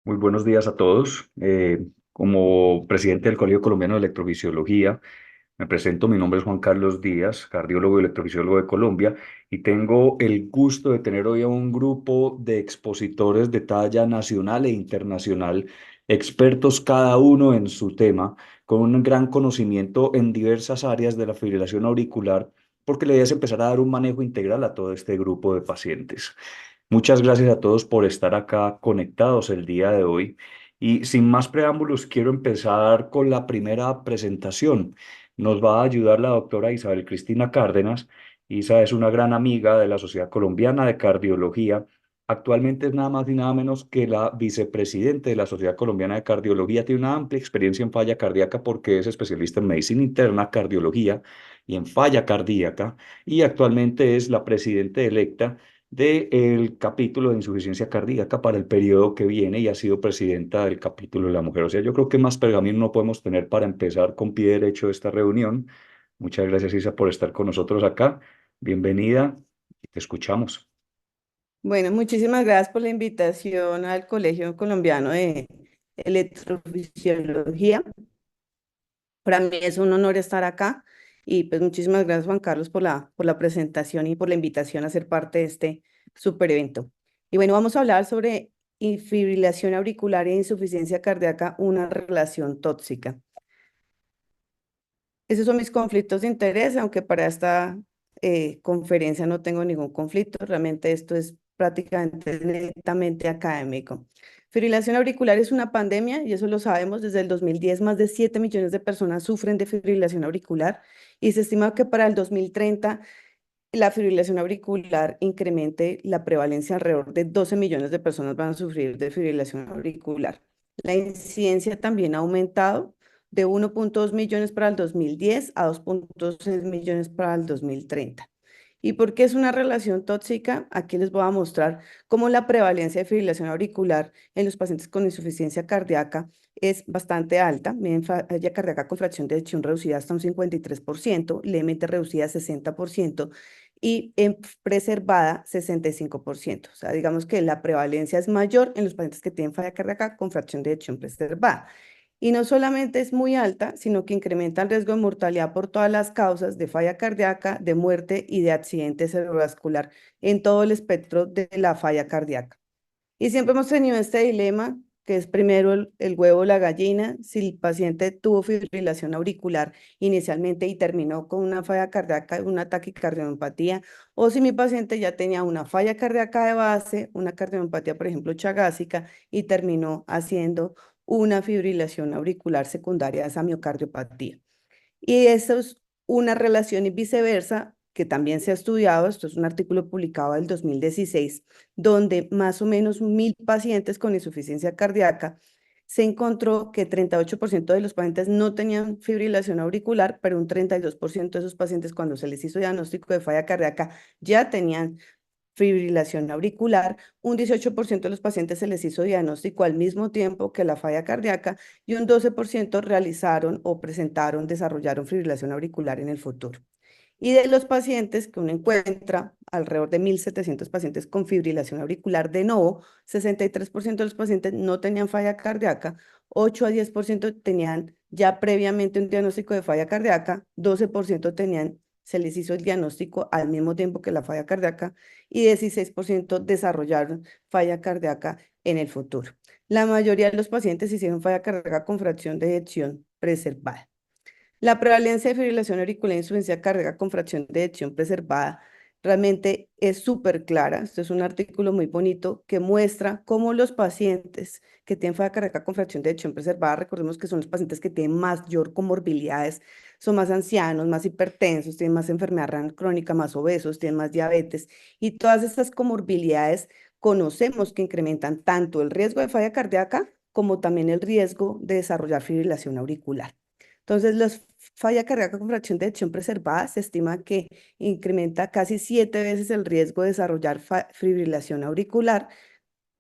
Muy buenos días a todos. Como presidente del Colegio Colombiano de Electrofisiología, me presento. Mi nombre es Juan Carlos Díaz, cardiólogo y electrofisiólogo de Colombia, y tengo el gusto de tener hoy a un grupo de expositores de talla nacional e internacional, expertos cada uno en su tema, con un gran conocimiento en diversas áreas de la fibrilación auricular, porque la idea es empezar a dar un manejo integral a todo este grupo de pacientes. Muchas gracias a todos por estar acá conectados el día de hoy. Y sin más preámbulos, quiero empezar con la primera presentación. Nos va a ayudar la doctora Isabel Cristina Cárdenas. Isa es una gran amiga de la Sociedad Colombiana de Cardiología. Actualmente es nada más y nada menos que la vicepresidente de la Sociedad Colombiana de Cardiología. Tiene una amplia experiencia en falla cardíaca porque es especialista en medicina interna, cardiología y en falla cardíaca. Y actualmente es la presidenta electa del capítulo de insuficiencia cardíaca para el periodo que viene y ha sido presidenta del capítulo de la mujer. O sea, yo creo que más pergamino no podemos tener para empezar con pie derecho esta reunión. Muchas gracias, Isa, por estar con nosotros acá. Bienvenida y te escuchamos. Bueno, muchísimas gracias por la invitación al Colegio Colombiano de Electrofisiología. Para mí es un honor estar acá y pues muchísimas gracias Juan Carlos por la presentación y por la invitación a ser parte de este super evento. Y bueno, vamos a hablar sobre fibrilación auricular e insuficiencia cardíaca, una relación tóxica. Esos son mis conflictos de interés, aunque para esta conferencia no tengo ningún conflicto. Realmente esto es prácticamente netamente académico. Fibrilación auricular es una pandemia y eso lo sabemos. Desde el 2010 más de 7 millones de personas sufren de fibrilación auricular y se estima que para el 2030 la fibrilación auricular incremente la prevalencia. Alrededor de 12 millones de personas van a sufrir de fibrilación auricular. La incidencia también ha aumentado de 1,2 millones para el 2010 a 2,6 millones para el 2030. ¿Y por qué es una relación tóxica? Aquí les voy a mostrar cómo la prevalencia de fibrilación auricular en los pacientes con insuficiencia cardíaca es bastante alta. Miden falla cardíaca con fracción de eyección reducida hasta un 53%, levemente reducida a 60% y en preservada 65%. O sea, digamos que la prevalencia es mayor en los pacientes que tienen falla cardíaca con fracción de eyección preservada. Y no solamente es muy alta, sino que incrementa el riesgo de mortalidad por todas las causas de falla cardíaca, de muerte y de accidente cerebrovascular en todo el espectro de la falla cardíaca. Y siempre hemos tenido este dilema, que es primero el huevo o la gallina, si el paciente tuvo fibrilación auricular inicialmente y terminó con una falla cardíaca, una taquicardiopatía, o si mi paciente ya tenía una falla cardíaca de base, una cardiopatía, por ejemplo, chagásica, y terminó haciendo una fibrilación auricular secundaria a esa miocardiopatía. Y eso es una relación y viceversa que también se ha estudiado. Esto es un artículo publicado del 2016, donde más o menos 1.000 pacientes con insuficiencia cardíaca se encontró que 38% de los pacientes no tenían fibrilación auricular, pero un 32% de esos pacientes cuando se les hizo diagnóstico de falla cardíaca ya tenían fibrilación auricular. Un 18% de los pacientes se les hizo diagnóstico al mismo tiempo que la falla cardíaca y un 12% realizaron o presentaron, desarrollaron fibrilación auricular en el futuro. Y de los pacientes que uno encuentra, alrededor de 1.700 pacientes con fibrilación auricular de nuevo, 63% de los pacientes no tenían falla cardíaca, 8 a 10% tenían ya previamente un diagnóstico de falla cardíaca, 12% tenían, se les hizo el diagnóstico al mismo tiempo que la falla cardíaca y 16% desarrollaron falla cardíaca en el futuro. La mayoría de los pacientes hicieron falla cardíaca con fracción de eyección preservada. La prevalencia de fibrilación auricular e insuficiencia cardíaca con fracción de eyección preservada realmente es súper clara. Este es un artículo muy bonito que muestra cómo los pacientes que tienen falla cardíaca con fracción de eyección preservada, recordemos que son los pacientes que tienen mayor comorbilidades, son más ancianos, más hipertensos, tienen más enfermedad renal crónica, más obesos, tienen más diabetes y todas estas comorbilidades conocemos que incrementan tanto el riesgo de falla cardíaca como también el riesgo de desarrollar fibrilación auricular. Entonces, la falla cardíaca con fracción de eyección preservada se estima que incrementa casi 7 veces el riesgo de desarrollar fibrilación auricular,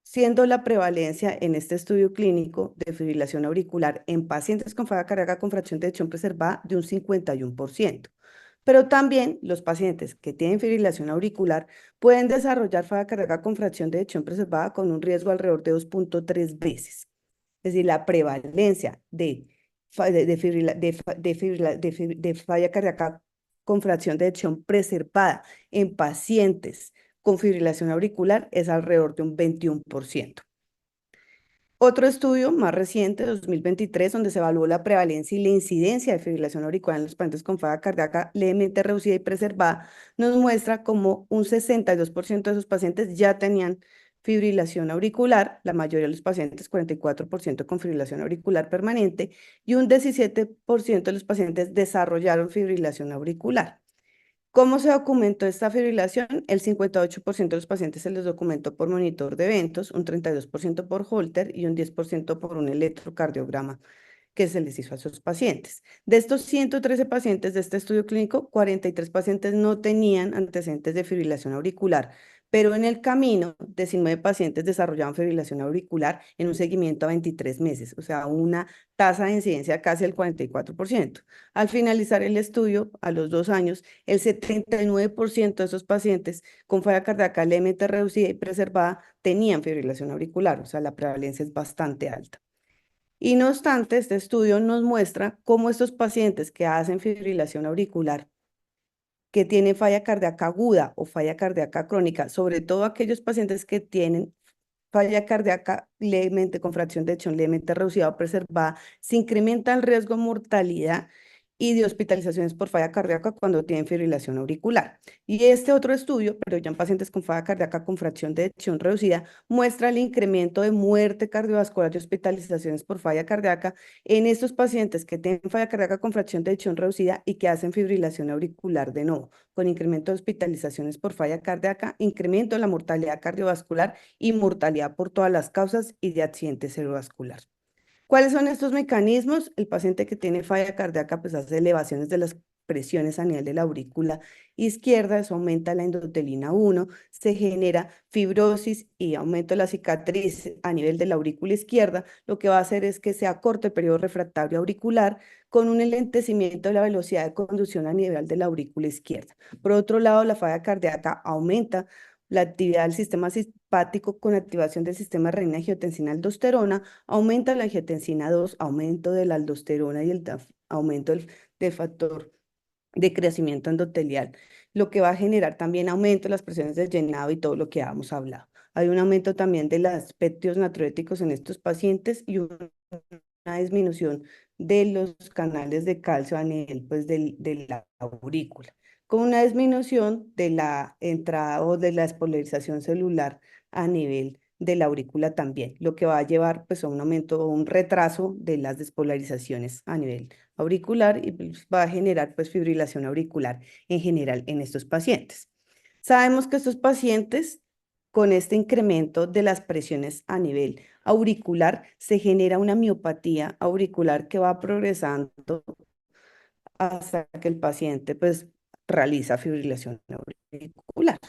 siendo la prevalencia en este estudio clínico de fibrilación auricular en pacientes con falla cardíaca con fracción de eyección preservada de un 51%. Pero también los pacientes que tienen fibrilación auricular pueden desarrollar falla cardíaca con fracción de eyección preservada con un riesgo alrededor de 2.3 veces. Es decir, la prevalencia de falla cardíaca con fracción de eyección preservada en pacientes con fibrilación auricular es alrededor de un 21%. Otro estudio más reciente, 2023, donde se evaluó la prevalencia y la incidencia de fibrilación auricular en los pacientes con falla cardíaca levemente reducida y preservada, nos muestra como un 62% de esos pacientes ya tenían fibrilación auricular, la mayoría de los pacientes, 44% con fibrilación auricular permanente, y un 17% de los pacientes desarrollaron fibrilación auricular. ¿Cómo se documentó esta fibrilación? El 58% de los pacientes se les documentó por monitor de eventos, un 32% por Holter y un 10% por un electrocardiograma que se les hizo a esos pacientes. De estos 113 pacientes de este estudio clínico, 43 pacientes no tenían antecedentes de fibrilación auricular, pero en el camino, 19 pacientes desarrollaban fibrilación auricular en un seguimiento a 23 meses, o sea, una tasa de incidencia casi del 44%. Al finalizar el estudio, a los 2 años, el 79% de esos pacientes con falla cardíaca levemente reducida y preservada tenían fibrilación auricular, o sea, la prevalencia es bastante alta. Y no obstante, este estudio nos muestra cómo estos pacientes que hacen fibrilación auricular, que tienen falla cardíaca aguda o falla cardíaca crónica, sobre todo aquellos pacientes que tienen falla cardíaca levemente con fracción de eyección levemente reducida o preservada, se incrementa el riesgo de mortalidad y de hospitalizaciones por falla cardíaca cuando tienen fibrilación auricular. Y este otro estudio, pero ya en pacientes con falla cardíaca con fracción de eyección reducida, muestra el incremento de muerte cardiovascular y hospitalizaciones por falla cardíaca en estos pacientes que tienen falla cardíaca con fracción de eyección reducida y que hacen fibrilación auricular de nuevo, con incremento de hospitalizaciones por falla cardíaca, incremento de la mortalidad cardiovascular y mortalidad por todas las causas y de accidente cerebrovascular. ¿Cuáles son estos mecanismos? El paciente que tiene falla cardíaca pues hace elevaciones de las presiones a nivel de la aurícula izquierda, eso aumenta la endotelina 1, se genera fibrosis y aumento de la cicatriz a nivel de la aurícula izquierda, lo que va a hacer es que se acorte el periodo refractario auricular con un enlentecimiento de la velocidad de conducción a nivel de la aurícula izquierda. Por otro lado, la falla cardíaca aumenta la actividad del sistema simpático con activación del sistema renina-angiotensina-aldosterona, aumenta la angiotensina 2, aumento de la aldosterona y el aumento del factor de crecimiento endotelial, lo que va a generar también aumento de las presiones del llenado y todo lo que habíamos hablado. Hay un aumento también de los péptidos natriuréticos en estos pacientes y una disminución de los canales de calcio a nivel pues, de la aurícula, con una disminución de la entrada o de la despolarización celular a nivel de la aurícula también, lo que va a llevar pues, a un aumento o un retraso de las despolarizaciones a nivel auricular y pues, va a generar pues, fibrilación auricular en general en estos pacientes. Sabemos que estos pacientes con este incremento de las presiones a nivel auricular se genera una miopatía auricular que va progresando hasta que el paciente pues realiza fibrilación auricular.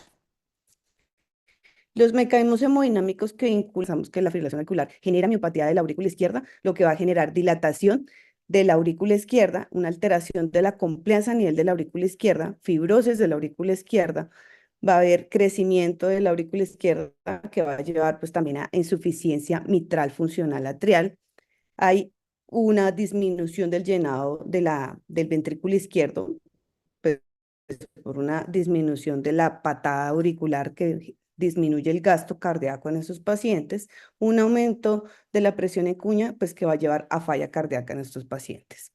Los mecanismos hemodinámicos que vinculamos que la fibrilación auricular genera miopatía de la aurícula izquierda, lo que va a generar dilatación de la aurícula izquierda, una alteración de la compliance a nivel de la aurícula izquierda, fibrosis de la aurícula izquierda, va a haber crecimiento de la aurícula izquierda que va a llevar pues también a insuficiencia mitral funcional atrial. Hay una disminución del llenado del ventrículo izquierdo, pues, por una disminución de la patada auricular que disminuye el gasto cardíaco en esos pacientes, un aumento de la presión en cuña, pues que va a llevar a falla cardíaca en estos pacientes.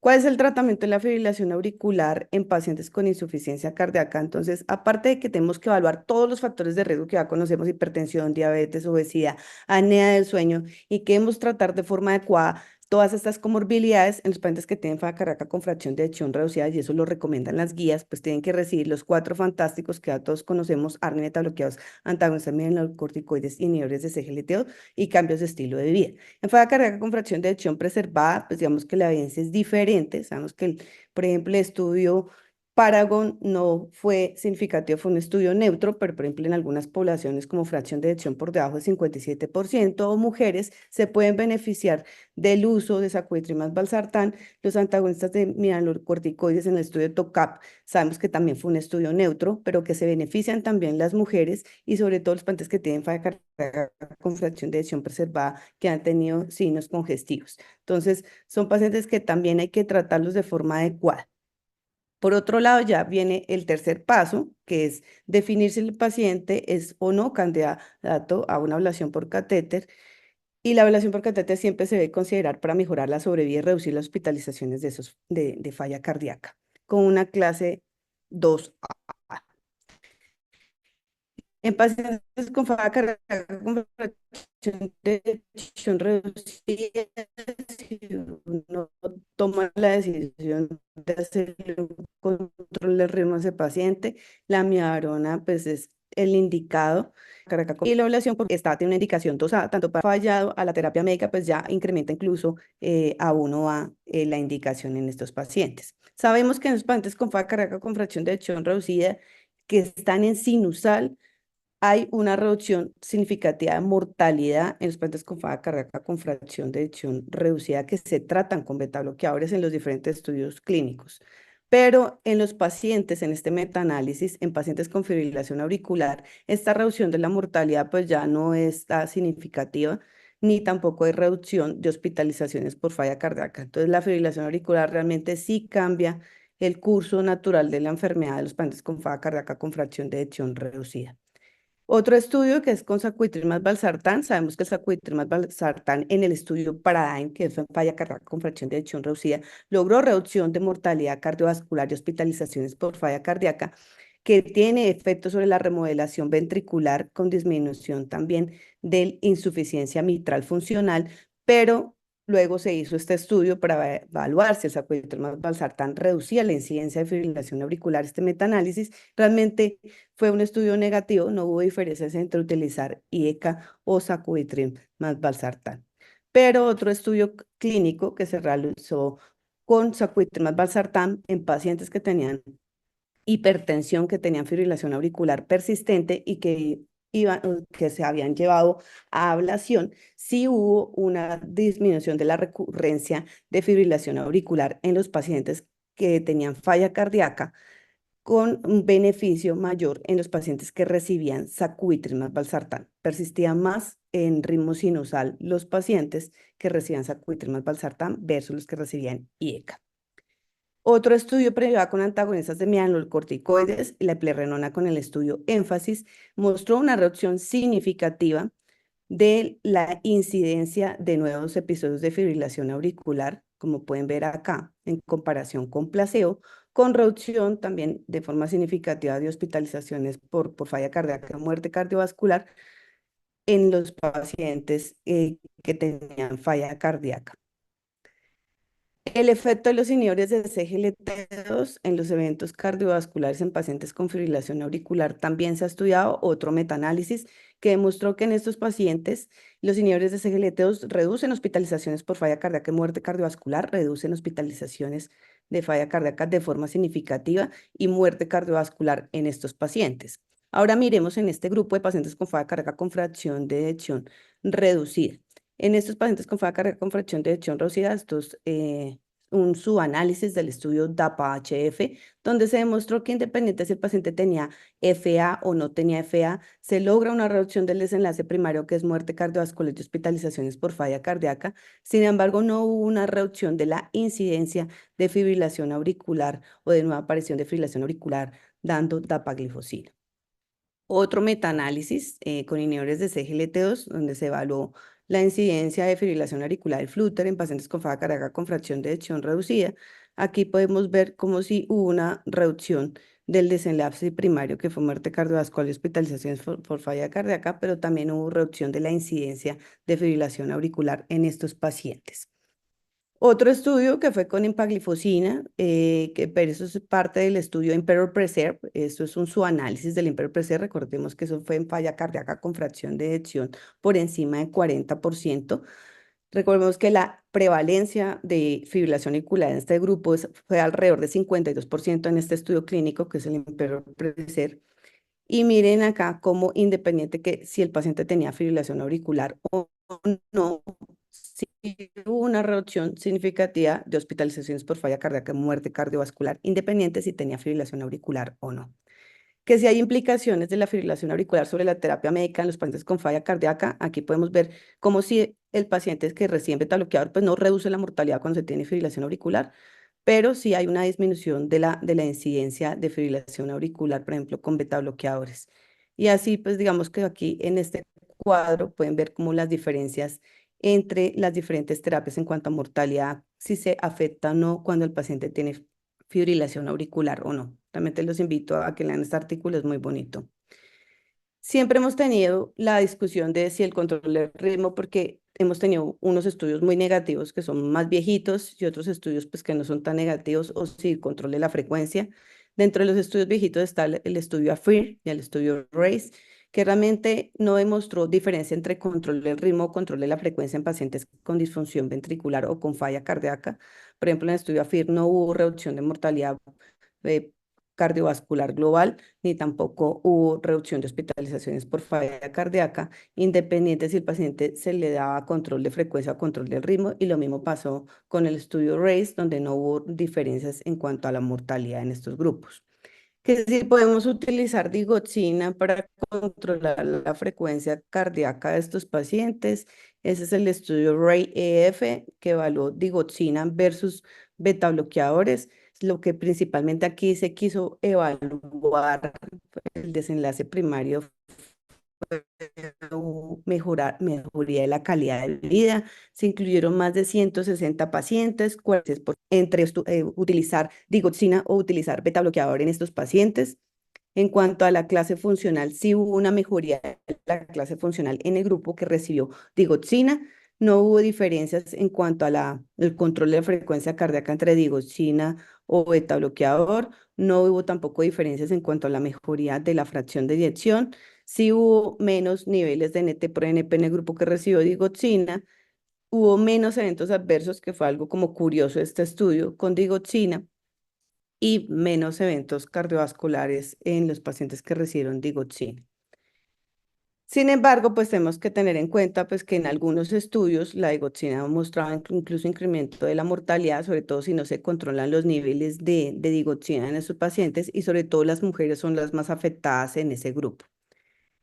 ¿Cuál es el tratamiento de la fibrilación auricular en pacientes con insuficiencia cardíaca? Entonces, aparte de que tenemos que evaluar todos los factores de riesgo que ya conocemos, hipertensión, diabetes, obesidad, apnea del sueño, y que debemos tratar de forma adecuada todas estas comorbilidades en los pacientes que tienen falla cardíaca con fracción de eyección reducida, y eso lo recomiendan las guías, pues tienen que recibir los 4 fantásticos que ya todos conocemos, ARNI, beta bloqueados, antagonistas mineralocorticoides, inhibidores de CGLT2 y cambios de estilo de vida. En falla cardíaca con fracción de eyección preservada, pues digamos que la evidencia es diferente. Sabemos que, por ejemplo, el estudio Paragon no fue significativo, fue un estudio neutro, pero por ejemplo en algunas poblaciones como fracción de detección por debajo de 57% o mujeres se pueden beneficiar del uso de sacubitril valsartán. Los antagonistas de mineralocorticoides en el estudio TOCAP, sabemos que también fue un estudio neutro, pero que se benefician también las mujeres y sobre todo los pacientes que tienen falla cardíaca con fracción de detección preservada que han tenido signos congestivos. Entonces, son pacientes que también hay que tratarlos de forma adecuada. Por otro lado, ya viene el tercer paso, que es definir si el paciente es o no candidato a una ablación por catéter. Y la ablación por catéter siempre se debe considerar para mejorar la sobrevida y reducir las hospitalizaciones de falla cardíaca, con una clase 2A. En pacientes con falla cardíaca con fracción de ejecución reducida, si uno toma la decisión de hacer un control de ritmo a ese paciente, la amiodarona pues es el indicado. Y la ablación porque esta tiene una indicación dosada, tanto para fallado a la terapia médica, pues ya incrementa incluso a 1A la indicación en estos pacientes. Sabemos que en los pacientes con falla cardíaca con fracción de ejecución reducida que están en sinusal, hay una reducción significativa de mortalidad en los pacientes con falla cardíaca con fracción de eyección reducida que se tratan con beta bloqueadores en los diferentes estudios clínicos. Pero en los pacientes, en este metaanálisis, en pacientes con fibrilación auricular, esta reducción de la mortalidad pues ya no está significativa, ni tampoco hay reducción de hospitalizaciones por falla cardíaca. Entonces la fibrilación auricular realmente sí cambia el curso natural de la enfermedad de los pacientes con falla cardíaca con fracción de eyección reducida. Otro estudio que es con sacubitril más valsartán, sabemos que el sacubitril más valsartán en el estudio Paradigm, que fue en falla cardíaca con fracción de eyección reducida, logró reducción de mortalidad cardiovascular y hospitalizaciones por falla cardíaca, que tiene efectos sobre la remodelación ventricular con disminución también de insuficiencia mitral funcional, pero luego se hizo este estudio para evaluar si el sacubitril más valsartán reducía la incidencia de fibrilación auricular. Este metaanálisis realmente fue un estudio negativo, no hubo diferencias entre utilizar IECA o sacubitril más valsartán. Pero otro estudio clínico que se realizó con sacubitril más valsartán en pacientes que tenían hipertensión, que tenían fibrilación auricular persistente y que se habían llevado a ablación, sí hubo una disminución de la recurrencia de fibrilación auricular en los pacientes que tenían falla cardíaca con un beneficio mayor en los pacientes que recibían sacubitril más valsartán. Persistían más en ritmo sinusal los pacientes que recibían sacubitril más valsartán versus los que recibían IECA. Otro estudio previo con antagonistas de mineralocorticoides y la eplerenona con el estudio énfasis mostró una reducción significativa de la incidencia de nuevos episodios de fibrilación auricular, como pueden ver acá, en comparación con placebo, con reducción también de forma significativa de hospitalizaciones por falla cardíaca, muerte cardiovascular en los pacientes que tenían falla cardíaca. El efecto de los inhibidores de CGLT2 en los eventos cardiovasculares en pacientes con fibrilación auricular también se ha estudiado otro metaanálisis que demostró que en estos pacientes los inhibidores de CGLT2 reducen hospitalizaciones por falla cardíaca y muerte cardiovascular, reducen hospitalizaciones de falla cardíaca de forma significativa y muerte cardiovascular en estos pacientes. Ahora miremos en este grupo de pacientes con falla cardíaca con fracción de eyección reducida. En estos pacientes con falla cardíaca con fracción de eyección reducida, un subanálisis del estudio DAPA-HF, donde se demostró que independiente si el paciente tenía FA o no tenía FA, se logra una reducción del desenlace primario que es muerte cardiovascular y hospitalizaciones por falla cardíaca. Sin embargo, no hubo una reducción de la incidencia de fibrilación auricular o de nueva aparición de fibrilación auricular dando dapaglifosina. Otro metaanálisis con inhibidores de CGLT2, donde se evaluó la incidencia de fibrilación auricular y flúter en pacientes con falla cardíaca con fracción de eyección reducida. Aquí podemos ver como si hubo una reducción del desenlace primario, que fue muerte cardiovascular y hospitalizaciones por falla cardíaca, pero también hubo reducción de la incidencia de fibrilación auricular en estos pacientes. Otro estudio que fue con empaglifosina, pero eso es parte del estudio Emperor Preserve, esto es un subanálisis del Emperor Preserve, recordemos que eso fue en falla cardíaca con fracción de eyección por encima de 40%, Recordemos que la prevalencia de fibrilación auricular en este grupo fue alrededor de 52% en este estudio clínico, que es el Imperor Precer. Y miren acá cómo independiente que si el paciente tenía fibrilación auricular o no, si hubo una reducción significativa de hospitalizaciones por falla cardíaca, muerte cardiovascular, independiente si tenía fibrilación auricular o no. Que si hay implicaciones de la fibrilación auricular sobre la terapia médica en los pacientes con falla cardíaca, aquí podemos ver como si el paciente que recibe beta bloqueador pues no reduce la mortalidad cuando se tiene fibrilación auricular, pero sí hay una disminución de la incidencia de fibrilación auricular, por ejemplo, con beta bloqueadores. Y así, pues digamos que aquí en este cuadro pueden ver como las diferencias entre las diferentes terapias en cuanto a mortalidad, si se afecta o no cuando el paciente tiene fibrilación auricular o no. Realmente los invito a que lean este artículo, es muy bonito. Siempre hemos tenido la discusión de si el control del ritmo, porque hemos tenido unos estudios muy negativos que son más viejitos y otros estudios pues que no son tan negativos, o si el control de la frecuencia. Dentro de los estudios viejitos está el estudio AFIR y el estudio RACE, que realmente no demostró diferencia entre control del ritmo o control de la frecuencia en pacientes con disfunción ventricular o con falla cardíaca. Por ejemplo, en el estudio AFIR no hubo reducción de mortalidad eh, cardiovascular global, ni tampoco hubo reducción de hospitalizaciones por falla cardíaca, independiente si el paciente se le daba control de frecuencia o control del ritmo, y lo mismo pasó con el estudio RACE, donde no hubo diferencias en cuanto a la mortalidad en estos grupos. Que si podemos utilizar digoxina para controlar la frecuencia cardíaca de estos pacientes. Ese es el estudio RAY-EF que evaluó digoxina versus beta bloqueadores. Lo que principalmente aquí se quiso evaluar el desenlace primario mejoría de la calidad de vida. Se incluyeron más de 160 pacientes, entre utilizar digoxina o utilizar beta bloqueador en estos pacientes. En cuanto a la clase funcional, sí hubo una mejoría de la clase funcional en el grupo que recibió digoxina. No hubo diferencias en cuanto a el control de la frecuencia cardíaca entre digoxina o beta bloqueador. No hubo tampoco diferencias en cuanto a la mejoría de la fracción de eyección. Sí hubo menos niveles de NT-proBNP en el grupo que recibió digoxina. Hubo menos eventos adversos, que fue algo como curioso de este estudio con digoxina, y menos eventos cardiovasculares en los pacientes que recibieron digoxina. Sin embargo, pues tenemos que tener en cuenta pues que en algunos estudios la digoxina mostraba incluso incremento de la mortalidad, sobre todo si no se controlan los niveles de digoxina en esos pacientes, y sobre todo las mujeres son las más afectadas en ese grupo.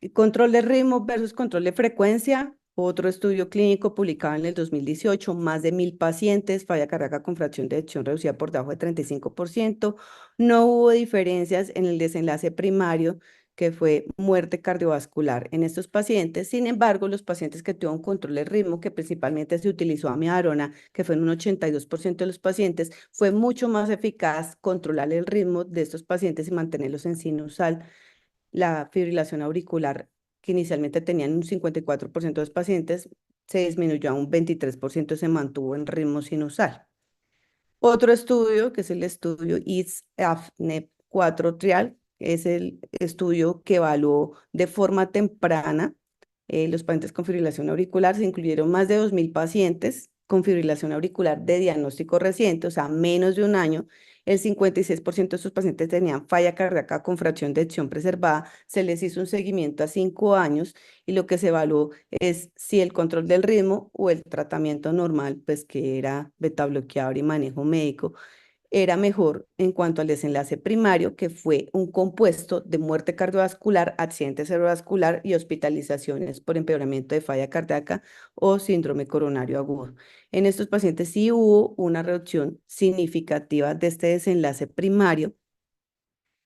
Y control de ritmo versus control de frecuencia. Otro estudio clínico publicado en el 2018, más de 1.000 pacientes, falla cardíaca con fracción de eyección reducida por debajo de 35%. No hubo diferencias en el desenlace primario, que fue muerte cardiovascular en estos pacientes. Sin embargo, los pacientes que tuvieron control de ritmo, que principalmente se utilizó amiodarona, que fue en un 82% de los pacientes, fue mucho más eficaz controlar el ritmo de estos pacientes y mantenerlos en sinusal. La fibrilación auricular, que inicialmente tenían un 54% de los pacientes, se disminuyó a un 23%, se mantuvo en ritmo sinusal. Otro estudio, que es el estudio ISAFNEP 4 Trial, es el estudio que evaluó de forma temprana los pacientes con fibrilación auricular. Se incluyeron más de 2.000 pacientes con fibrilación auricular de diagnóstico reciente, o sea, menos de un año. El 56% de estos pacientes tenían falla cardíaca con fracción de eyección preservada. Se les hizo un seguimiento a 5 años, y lo que se evaluó es si el control del ritmo o el tratamiento normal, pues que era beta bloqueador y manejo médico, era mejor en cuanto al desenlace primario, que fue un compuesto de muerte cardiovascular, accidente cerebrovascular y hospitalizaciones por empeoramiento de falla cardíaca o síndrome coronario agudo. En estos pacientes sí hubo una reducción significativa de este desenlace primario,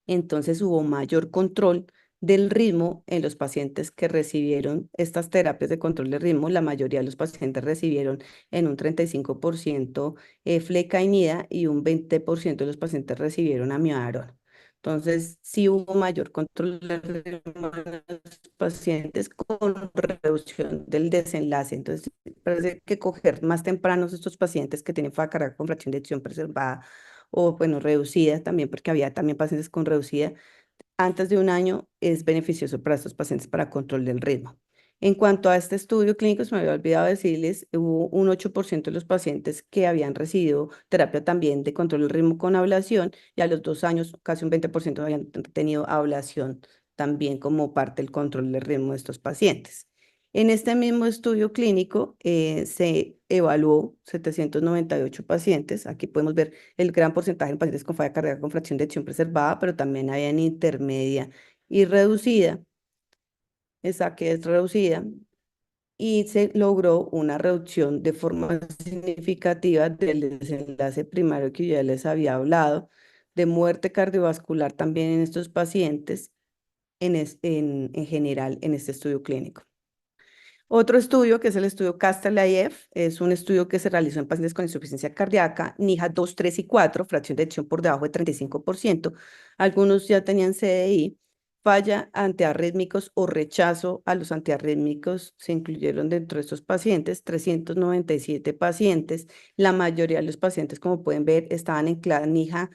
entonces hubo mayor control del ritmo en los pacientes que recibieron estas terapias de control de ritmo. La mayoría de los pacientes recibieron en un 35% flecainida, y un 20% de los pacientes recibieron amiodarona. Entonces, sí hubo mayor control del ritmo en los pacientes con reducción del desenlace. Entonces, parece que coger más tempranos estos pacientes que tienen falla con fracción de eyección preservada, o bueno, reducida también, porque había también pacientes con reducida, antes de un año es beneficioso para estos pacientes para control del ritmo. En cuanto a este estudio clínico, se me había olvidado decirles, hubo un 8% de los pacientes que habían recibido terapia también de control del ritmo con ablación y a los 2 años casi un 20% habían tenido ablación también como parte del control del ritmo de estos pacientes. En este mismo estudio clínico se evaluó 798 pacientes. Aquí podemos ver el gran porcentaje de pacientes con falla cardíaca con fracción de ejecución preservada, pero también había en intermedia y reducida. Esa que es reducida y se logró una reducción de forma significativa del desenlace primario que ya les había hablado, de muerte cardiovascular también en estos pacientes, en general en este estudio clínico. Otro estudio, que es el estudio Castle-IF, es un estudio que se realizó en pacientes con insuficiencia cardíaca, NIHA 2, 3 y 4, fracción de ejecución por debajo de 35%. Algunos ya tenían CDI, falla antiarrítmicos o rechazo a los antiarrítmicos se incluyeron dentro de estos pacientes, 397 pacientes. La mayoría de los pacientes, como pueden ver, estaban en NIHA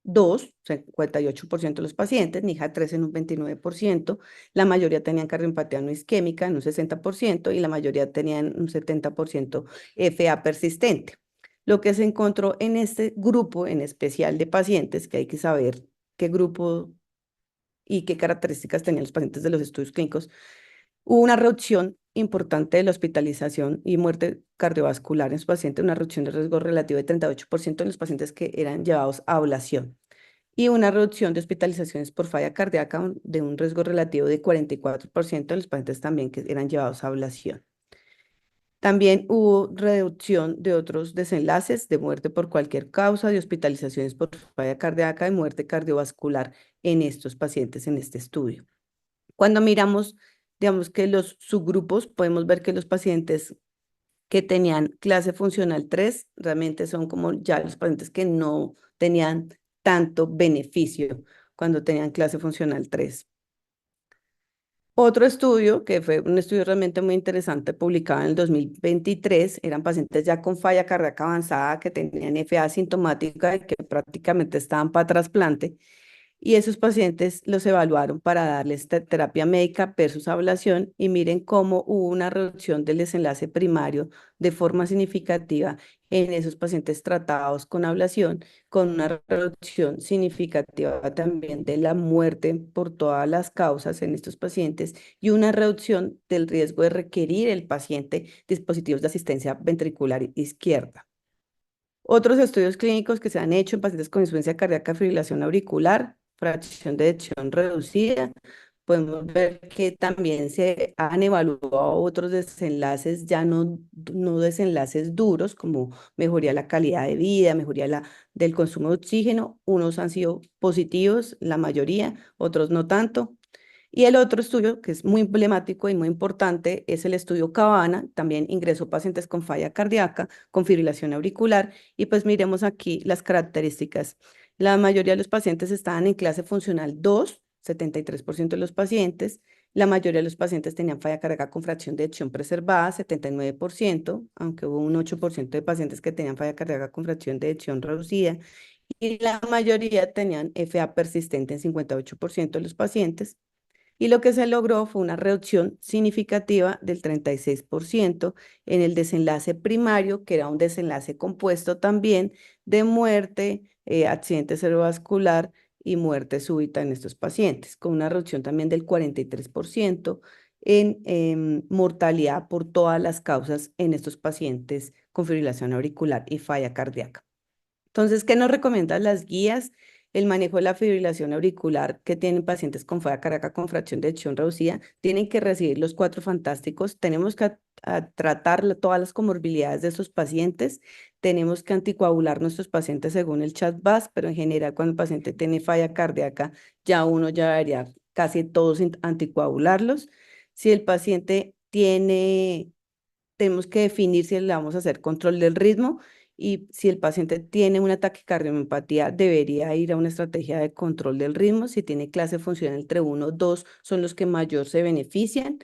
2, 58% de los pacientes, NIHA 3 en un 29%, la mayoría tenían cardioempatía no isquémica en un 60% y la mayoría tenían un 70% FA persistente. Lo que se encontró en este grupo en especial de pacientes, que hay que saber qué grupo y qué características tenían los pacientes de los estudios clínicos, hubo una reducción importante de la hospitalización y muerte cardiovascular en los pacientes, una reducción de riesgo relativo de 38% en los pacientes que eran llevados a ablación y una reducción de hospitalizaciones por falla cardíaca de un riesgo relativo de 44% en los pacientes también que eran llevados a ablación. También hubo reducción de otros desenlaces de muerte por cualquier causa, de hospitalizaciones por falla cardíaca y muerte cardiovascular en estos pacientes en este estudio. Cuando miramos, digamos que los subgrupos, podemos ver que los pacientes que tenían clase funcional 3 realmente son como ya los pacientes que no tenían tanto beneficio cuando tenían clase funcional 3. Otro estudio, que fue un estudio realmente muy interesante, publicado en el 2023, eran pacientes ya con falla cardíaca avanzada que tenían FA asintomática y que prácticamente estaban para trasplante y esos pacientes los evaluaron para darles terapia médica versus ablación y miren cómo hubo una reducción del desenlace primario de forma significativa en esos pacientes tratados con ablación, con una reducción significativa también de la muerte por todas las causas en estos pacientes y una reducción del riesgo de requerir el paciente dispositivos de asistencia ventricular izquierda. Otros estudios clínicos que se han hecho en pacientes con insuficiencia cardíaca, fibrilación auricular, fracción de eyección reducida, podemos ver que también se han evaluado otros desenlaces, ya no desenlaces duros, como mejoría de la calidad de vida, mejoría del consumo de oxígeno. Unos han sido positivos, la mayoría, otros no tanto. Y el otro estudio, que es muy emblemático y muy importante, es el estudio Cabana. También ingresó pacientes con falla cardíaca, con fibrilación auricular. Y pues miremos aquí las características. La mayoría de los pacientes estaban en clase funcional 2, 73% de los pacientes. La mayoría de los pacientes tenían falla cardíaca con fracción de ejecución preservada, 79%, aunque hubo un 8% de pacientes que tenían falla cardíaca con fracción de ejecución reducida. Y la mayoría tenían FA persistente en 58% de los pacientes y lo que se logró fue una reducción significativa del 36% en el desenlace primario, que era un desenlace compuesto también de muerte, accidente cerebrovascular y muerte súbita en estos pacientes, con una reducción también del 43% en mortalidad por todas las causas en estos pacientes con fibrilación auricular y falla cardíaca. Entonces, ¿qué nos recomiendan las guías? El manejo de la fibrilación auricular que tienen pacientes con falla cardíaca con fracción de eyección reducida, tienen que recibir los cuatro fantásticos. Tenemos que tratar todas las comorbilidades de esos pacientes. Tenemos que anticoagular nuestros pacientes según el CHADVAS, pero en general cuando el paciente tiene falla cardíaca, ya uno ya debería casi todos anticoagularlos. Si el paciente tenemos que definir si le vamos a hacer control del ritmo y si el paciente tiene una taquicardiomopatía, debería ir a una estrategia de control del ritmo. Si tiene clase funcional entre 1 o 2, son los que mayor se benefician.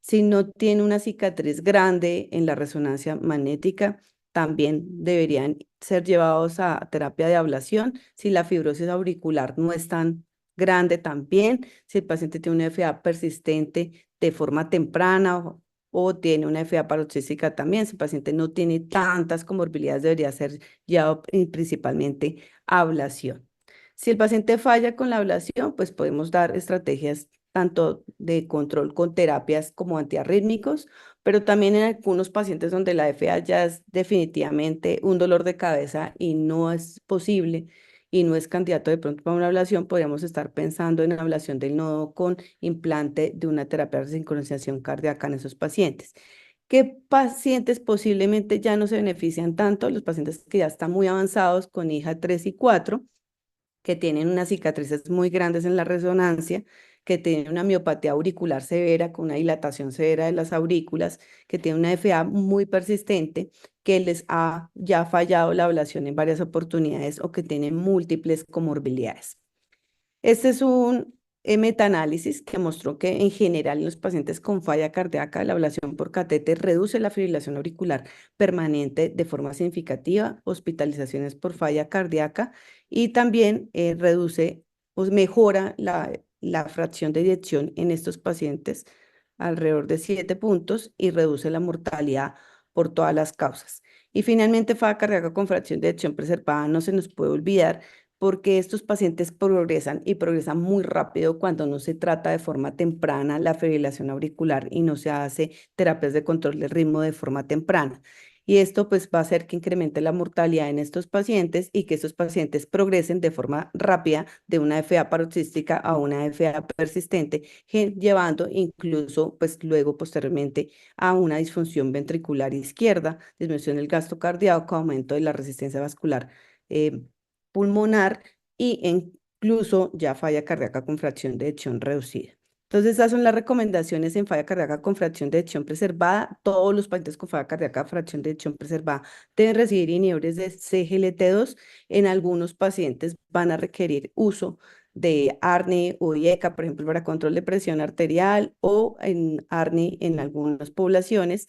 Si no tiene una cicatriz grande en la resonancia magnética, también deberían ser llevados a terapia de ablación. Si la fibrosis auricular no es tan grande también, si el paciente tiene una FA persistente, de forma temprana o tiene una FA paroxística también. Si el paciente no tiene tantas comorbilidades, debería ser ya principalmente ablación. Si el paciente falla con la ablación, pues podemos dar estrategias tanto de control con terapias como antiarrítmicos, pero también en algunos pacientes donde la FA ya es definitivamente un dolor de cabeza y no es posible y no es candidato de pronto para una ablación, podríamos estar pensando en ablación del nodo con implante de una terapia de sincronización cardíaca en esos pacientes. ¿Qué pacientes posiblemente ya no se benefician tanto? Los pacientes que ya están muy avanzados con hija 3 y 4 que tienen unas cicatrices muy grandes en la resonancia, que tienen una miopatía auricular severa, con una dilatación severa de las aurículas, que tienen una FA muy persistente, que les ha ya fallado la ablación en varias oportunidades o que tienen múltiples comorbilidades. Este es un metaanálisis que mostró que en general en los pacientes con falla cardíaca, la ablación por catéter reduce la fibrilación auricular permanente de forma significativa, hospitalizaciones por falla cardíaca y también reduce, pues mejora la fracción de eyección en estos pacientes alrededor de 7 puntos y reduce la mortalidad por todas las causas. Y finalmente, falla cardíaca con fracción de eyección preservada no se nos puede olvidar porque estos pacientes progresan y progresan muy rápido cuando no se trata de forma temprana la fibrilación auricular y no se hace terapias de control del ritmo de forma temprana. Y esto pues va a hacer que incremente la mortalidad en estos pacientes y que estos pacientes progresen de forma rápida de una FA paroxística a una FA persistente, llevando incluso pues luego posteriormente a una disfunción ventricular izquierda, disminución del gasto cardíaco, aumento de la resistencia vascular pulmonar y incluso ya falla cardíaca con fracción de eyección reducida. Entonces, esas son las recomendaciones en falla cardíaca con fracción de eyección preservada. Todos los pacientes con falla cardíaca fracción de eyección preservada deben recibir inhibidores de CGLT2. En algunos pacientes van a requerir uso de ARNI o IECA, por ejemplo, para control de presión arterial o en ARNI en algunas poblaciones.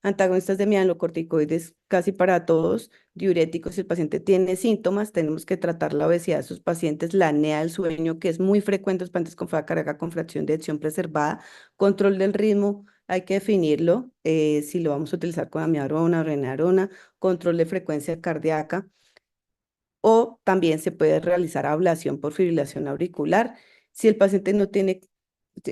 Antagonistas de mianocorticoides casi para todos, diuréticos. Si el paciente tiene síntomas, tenemos que tratar la obesidad de sus pacientes, la apnea del sueño, que es muy frecuente en los pacientes con falla cardíaca con fracción de eyección preservada, control del ritmo, hay que definirlo, si lo vamos a utilizar con amiodarona o renarona, control de frecuencia cardíaca, o también se puede realizar ablación por fibrilación auricular. Si el paciente no tiene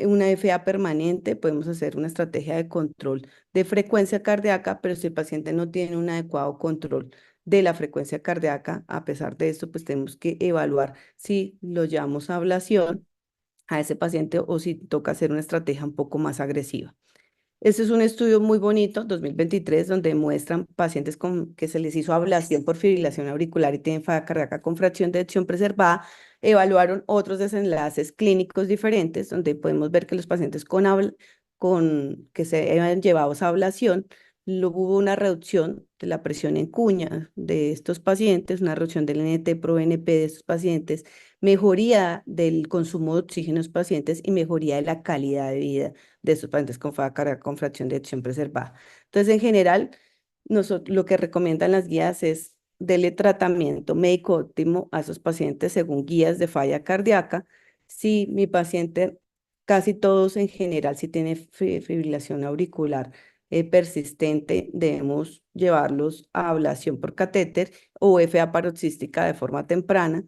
una FA permanente, podemos hacer una estrategia de control de frecuencia cardíaca, pero si el paciente no tiene un adecuado control de la frecuencia cardíaca, a pesar de esto, pues tenemos que evaluar si lo llevamos a ablación a ese paciente o si toca hacer una estrategia un poco más agresiva. Este es un estudio muy bonito, 2023, donde muestran pacientes que se les hizo ablación por fibrilación auricular y tienen falla cardíaca con fracción de eyección preservada. Evaluaron otros desenlaces clínicos diferentes, donde podemos ver que los pacientes con que se han llevado a ablación, hubo una reducción de la presión en cuña de estos pacientes, una reducción del NT-proBNP de estos pacientes, mejoría del consumo de oxígeno de los pacientes y mejoría de la calidad de vida de estos pacientes con falla cardíaca con fracción de eyección preservada. Entonces, en general, lo que recomiendan las guías es darle tratamiento médico óptimo a esos pacientes según guías de falla cardíaca. Si mi paciente, casi todos en general, si tiene fibrilación auricular persistente, debemos llevarlos a ablación por catéter o FA paroxística de forma temprana.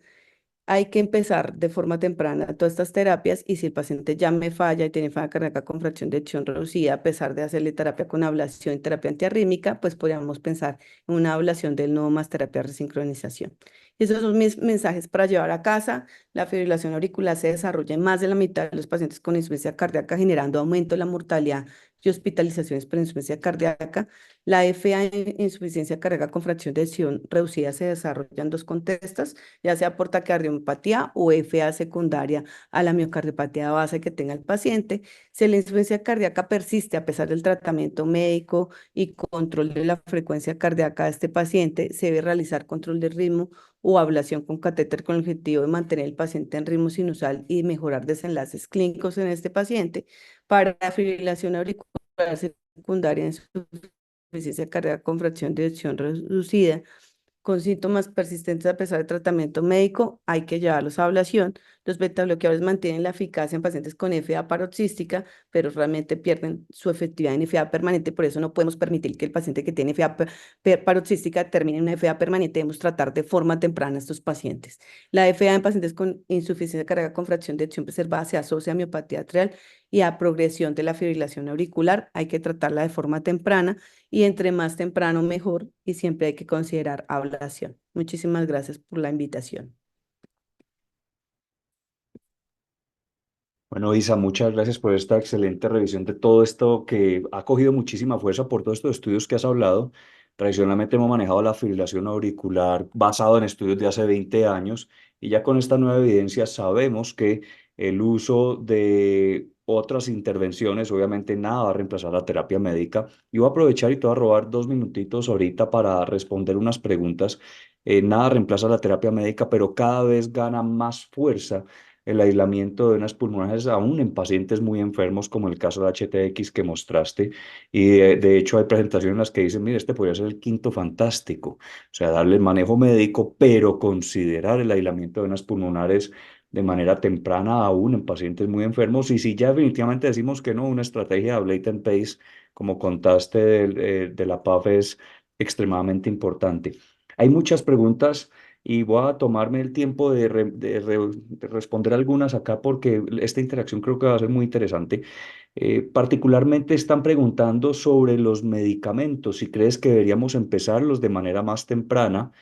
Hay que empezar de forma temprana todas estas terapias y si el paciente ya me falla y tiene falla cardíaca con fracción de eyección reducida, a pesar de hacerle terapia con ablación y terapia antiarrítmica, pues podríamos pensar en una ablación del nodo más terapia de resincronización. Esos son mis mensajes para llevar a casa. La fibrilación auricular se desarrolla en más de la mitad de los pacientes con insuficiencia cardíaca, generando aumento de la mortalidad y hospitalizaciones por insuficiencia cardíaca. La FA en insuficiencia cardíaca con fracción de eyección reducida se desarrolla en dos contextos, ya sea por taquicardiopatía o FA secundaria a la miocardiopatía base que tenga el paciente. Si la insuficiencia cardíaca persiste a pesar del tratamiento médico y control de la frecuencia cardíaca de este paciente, se debe realizar control de ritmo o ablación con catéter con el objetivo de mantener el paciente en ritmo sinusal y mejorar desenlaces clínicos en este paciente. Para la fibrilación auricular secundaria en insuficiencia cardíaca con fracción de eyección reducida, con síntomas persistentes a pesar de tratamiento médico, hay que llevarlos a ablación. Los betabloqueadores mantienen la eficacia en pacientes con FA paroxística, pero realmente pierden su efectividad en FA permanente. Por eso no podemos permitir que el paciente que tiene FA paroxística termine en una FA permanente. Debemos tratar de forma temprana a estos pacientes. La FA en pacientes con insuficiencia cardíaca con fracción de ejecución preservada se asocia a miopatía atrial y a progresión de la fibrilación auricular. Hay que tratarla de forma temprana y entre más temprano mejor, y siempre hay que considerar ablación. Muchísimas gracias por la invitación. Bueno, Isa, muchas gracias por esta excelente revisión de todo esto que ha cogido muchísima fuerza por todos estos estudios que has hablado. Tradicionalmente hemos manejado la fibrilación auricular basado en estudios de hace 20 años y ya con esta nueva evidencia sabemos que el uso de otras intervenciones, obviamente nada va a reemplazar la terapia médica. Y voy a aprovechar y te voy a robar 2 minutitos ahorita para responder unas preguntas. Nada reemplaza la terapia médica, pero cada vez gana más fuerza el aislamiento de venas pulmonares aún en pacientes muy enfermos, como el caso de HTX que mostraste. Y de hecho hay presentaciones en las que dicen, mire, este podría ser el quinto fantástico. O sea, darle el manejo médico, pero considerar el aislamiento de venas pulmonares de manera temprana aún en pacientes muy enfermos. Y si ya definitivamente decimos que no, una estrategia de Ablate and Pace, como contaste de la PAF, es extremadamente importante. Hay muchas preguntas y voy a tomarme el tiempo de responder algunas acá porque esta interacción creo que va a ser muy interesante. Particularmente están preguntando sobre los medicamentos, si crees que deberíamos empezarlos de manera más temprana,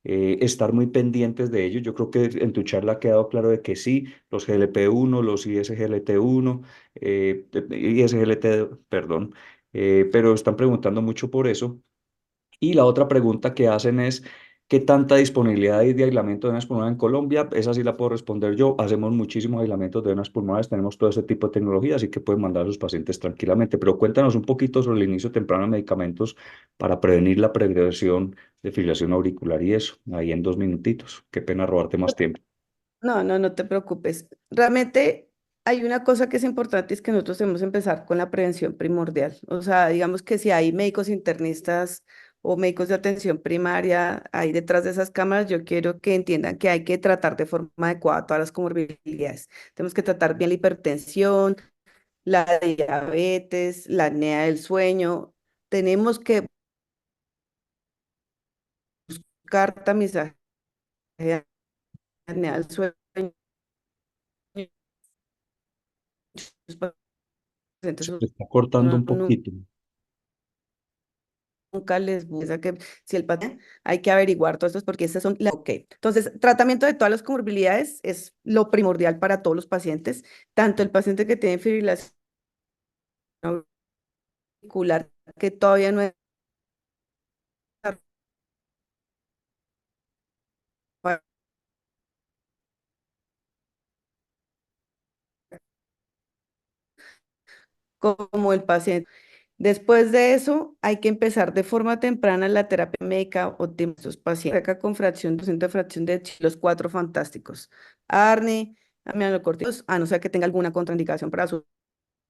estar muy pendientes de ellos. Yo creo que en tu charla ha quedado claro de que sí, los GLP-1, los ISGLT1, ISGLT, perdón, pero están preguntando mucho por eso. Y la otra pregunta que hacen es, ¿qué tanta disponibilidad hay de aislamiento de venas pulmonares en Colombia? Esa sí la puedo responder yo. Hacemos muchísimos aislamientos de venas pulmonares, tenemos todo ese tipo de tecnología, así que pueden mandar a sus pacientes tranquilamente. Pero cuéntanos un poquito sobre el inicio temprano de medicamentos para prevenir la progresión de fibrilación auricular y eso, ahí en 2 minutitos. Qué pena robarte más tiempo. No, no, no te preocupes. Realmente hay una cosa que es importante, es que nosotros debemos empezar con la prevención primordial. O sea, digamos que si hay médicos internistas o médicos de atención primaria ahí detrás de esas cámaras, yo quiero que entiendan que hay que tratar de forma adecuada todas las comorbilidades. Tenemos que tratar bien la hipertensión, la diabetes, la apnea del sueño. Tenemos que buscar tamizaje de apnea del sueño. Los pacientes Se te está cortando uno un poquito. nunca les gusta que si el paciente hay que averiguar todo esto porque estas son las... Ok, entonces tratamiento de todas las comorbilidades es lo primordial para todos los pacientes, tanto el paciente que tiene fibrilación auricular que todavía no es como el paciente. Después de eso, hay que empezar de forma temprana la terapia médica óptima de estos pacientes. Acá con fracción, de fracción de los cuatro fantásticos. ARNI, aminocorticoides, a no ser que tenga alguna contraindicación para su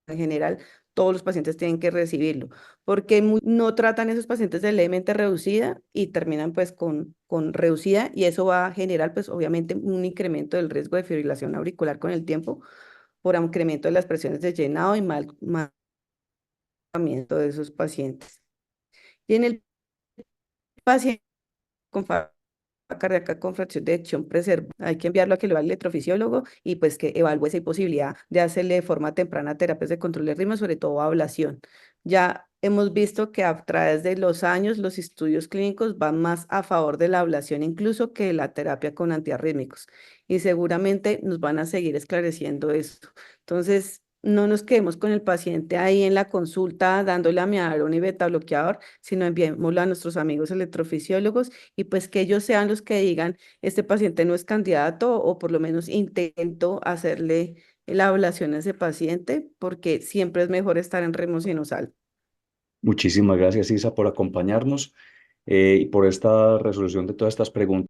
en general, todos los pacientes tienen que recibirlo, porque no tratan esos pacientes de levemente reducida y terminan pues con reducida y eso va a generar pues obviamente un incremento del riesgo de fibrilación auricular con el tiempo por incremento de las presiones de llenado y mal tratamiento de esos pacientes. Y en el paciente con cardíaca con fracción de eyección preservada. Hay que enviarlo a que lo vea el electrofisiólogo y pues que evalúe esa posibilidad de hacerle de forma temprana terapias de control de ritmo, sobre todo ablación. Ya hemos visto que a través de los años los estudios clínicos van más a favor de la ablación incluso que la terapia con antiarrítmicos y seguramente nos van a seguir esclareciendo esto. Entonces, no nos quedemos con el paciente ahí en la consulta dándole amiodarona y beta bloqueador, sino enviémoslo a nuestros amigos electrofisiólogos y pues que ellos sean los que digan, este paciente no es candidato o por lo menos intento hacerle la ablación a ese paciente porque siempre es mejor estar en remo sinusal. Muchísimas gracias, Isa, por acompañarnos y por esta resolución de todas estas preguntas.